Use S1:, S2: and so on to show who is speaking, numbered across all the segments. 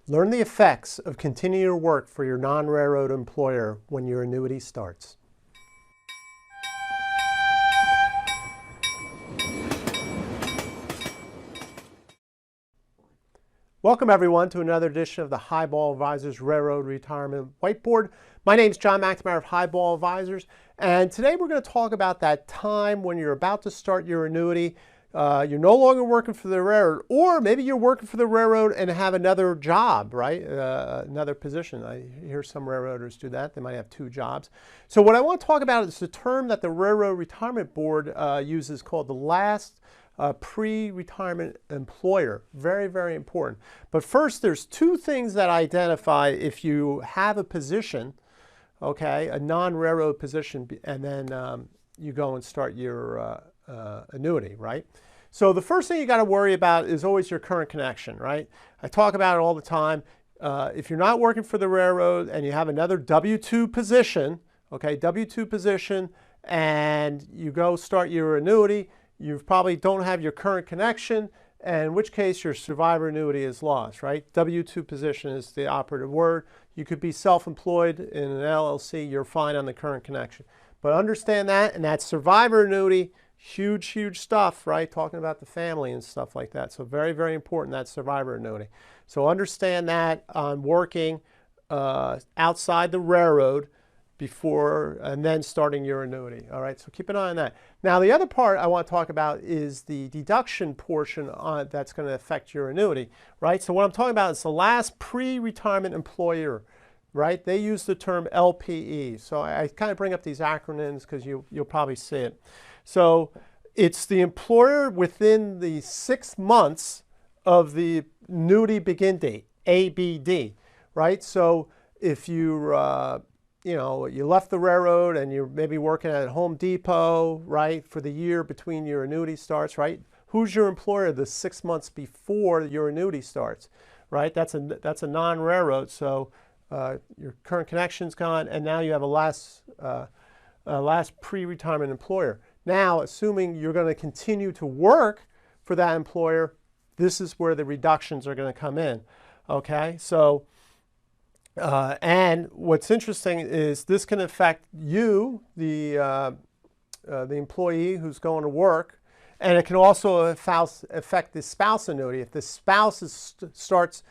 S1: Learn the effects of continuing to work for your non-railroad employer when your annuity starts. Welcome everyone to another edition of the Highball Advisors Railroad Retirement Whiteboard. My name is John McNamara of Highball Advisors, and today we're going to talk about that time when you're about to start your annuity. You're no longer working for the railroad, or maybe you're working for the railroad and have another job, right? Another position. I hear some railroaders do that. They might have two jobs. So what I want to talk about is the term that the Railroad Retirement Board uses called the last pre-retirement employer. Very, very important. But first, there's two things that identify if you have a position, okay, a non-railroad position, and then you go and start your annuity, right? So the first thing you got to worry about is always your current connection, right? I talk about it all the time. If you're not working for the railroad and you have another W-2 position, okay, W-2 position, and you go start your annuity, you probably don't have your current connection, and in which case your survivor annuity is lost, right? W-2 position is the operative word. You could be self-employed in an LLC, you're fine on the current connection. But understand that, and that survivor annuity, huge, huge stuff, right? Talking about the family and stuff like that. So very, very important, that survivor annuity. So understand that on working outside the railroad before and then starting your annuity. All right, so keep an eye on that. Now, the other part I want to talk about is the deduction portion that's going to affect your annuity, right? So what I'm talking about is the last pre-retirement employer, right? They use the term LPE. So I kind of bring up these acronyms because you'll probably see it. So it's the employer within the 6 months of the annuity begin date, ABD, right? So if you left the railroad and you're maybe working at Home Depot, right, for the year between your annuity starts, right? Who's your employer the 6 months before your annuity starts, right? That's a non-railroad, so your current connection's gone, and now you have a last pre-retirement employer. Now, assuming you're going to continue to work for that employer, this is where the reductions are going to come in, okay? So. And what's interesting is this can affect you, the employee who's going to work, and it can also affect the spouse annuity. If the spouse starts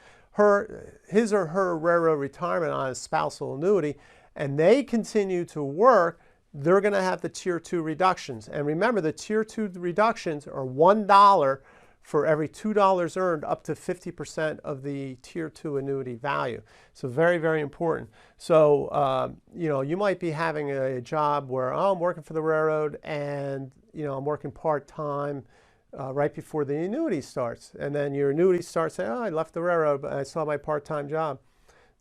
S1: his or her railroad retirement on a spousal annuity, and they continue to work, they're going to have the Tier 2 reductions. And remember, the Tier 2 reductions are $1 for every $2 earned up to 50% of the Tier 2 annuity value. So very, very important. So, you might be having a job where, oh, I'm working for the railroad and, I'm working part-time right before the annuity starts. And then your annuity starts saying, oh, I left the railroad, but I saw my part-time job.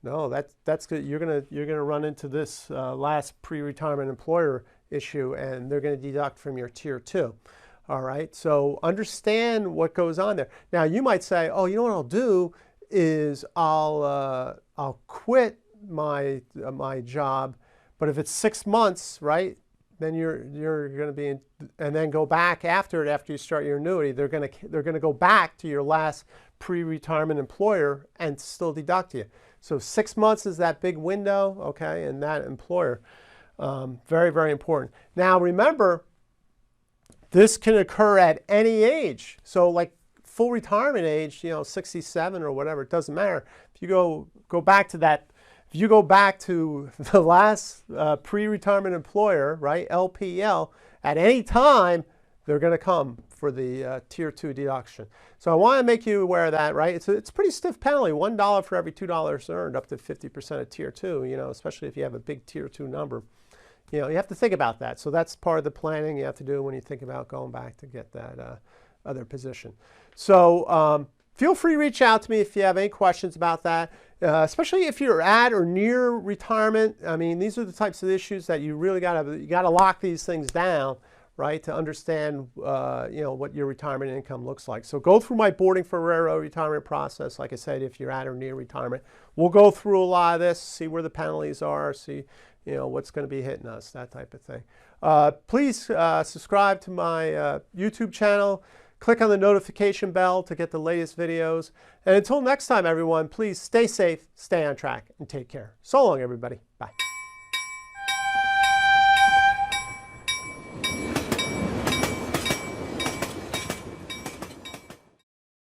S1: No, that's good. You're gonna run into this last pre-retirement employer issue, and they're going to deduct from your Tier 2. All right, so understand what goes on there. Now, you might say, oh, you know what I'll do is I'll quit my job, but if it's 6 months, right, then you're going to be and then go back after you start your annuity. They're going to go back to your last pre-retirement employer and still deduct you. So 6 months is that big window, okay, and that employer, very, very important. Now, remember, this can occur at any age. So like full retirement age, 67 or whatever, it doesn't matter. If you go back to that, if you go back to the last pre-retirement employer, right, LPL, at any time, they're going to come for the Tier 2 deduction. So I want to make you aware of that, right? It's a pretty stiff penalty, $1 for every $2 earned, up to 50% of Tier 2, especially if you have a big Tier 2 number. You have to think about that. So that's part of the planning you have to do when you think about going back to get that other position. So feel free to reach out to me if you have any questions about that, especially if you're at or near retirement. I mean, these are the types of issues that you really got to lock these things down, right, to understand what your retirement income looks like. So go through my Boarding for Railroad retirement process. Like I said, if you're at or near retirement, we'll go through a lot of this, see where the penalties are, see what's going to be hitting us, that type of thing. Please subscribe to my YouTube channel. Click on the notification bell to get the latest videos. And until next time, everyone, please stay safe, stay on track, and take care. So long, everybody. Bye.